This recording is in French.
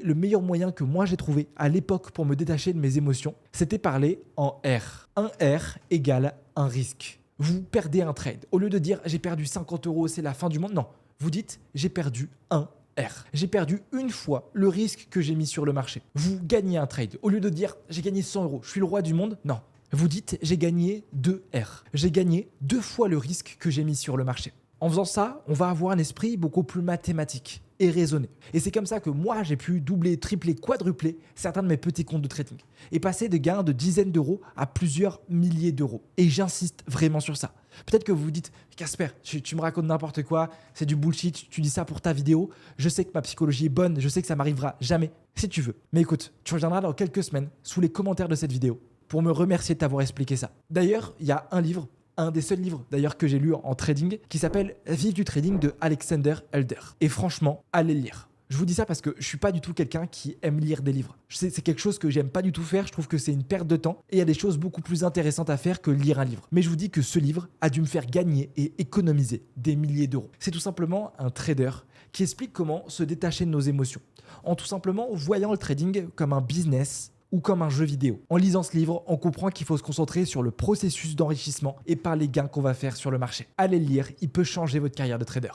le meilleur moyen que moi j'ai trouvé à l'époque pour me détacher de mes émotions, c'était parler en R. Un R égale un risque. Vous perdez un trade. Au lieu de dire j'ai perdu 50 €, c'est la fin du monde, non. Vous dites j'ai perdu un R. J'ai perdu une fois le risque que j'ai mis sur le marché. Vous gagnez un trade. Au lieu de dire j'ai gagné 100 €, je suis le roi du monde, non. Vous dites j'ai gagné 2 R. J'ai gagné 2 fois le risque que j'ai mis sur le marché. En faisant ça, on va avoir un esprit beaucoup plus mathématique et raisonné. Et c'est comme ça que moi, j'ai pu doubler, tripler, quadrupler certains de mes petits comptes de trading et passer de gains de dizaines d'euros à plusieurs milliers d'euros. Et j'insiste vraiment sur ça. Peut-être que vous vous dites « Casper, tu me racontes n'importe quoi, c'est du bullshit, tu dis ça pour ta vidéo. Je sais que ma psychologie est bonne, je sais que ça m'arrivera jamais. Si tu veux. Mais écoute, tu reviendras dans quelques semaines sous les commentaires de cette vidéo pour me remercier de t'avoir expliqué ça. D'ailleurs, il y a un livre, un des seuls livres d'ailleurs que j'ai lu en trading, qui s'appelle Vive du trading de Alexander Elder. Et franchement, allez le lire. Je vous dis ça parce que je suis pas du tout quelqu'un qui aime lire des livres. C'est quelque chose que j'aime pas du tout faire, je trouve que c'est une perte de temps et il y a des choses beaucoup plus intéressantes à faire que lire un livre. Mais je vous dis que ce livre a dû me faire gagner et économiser des milliers d'euros. C'est tout simplement un trader qui explique comment se détacher de nos émotions, en tout simplement voyant le trading comme un business ou comme un jeu vidéo. En lisant ce livre, on comprend qu'il faut se concentrer sur le processus d'enrichissement et pas les gains qu'on va faire sur le marché. Allez le lire, il peut changer votre carrière de trader.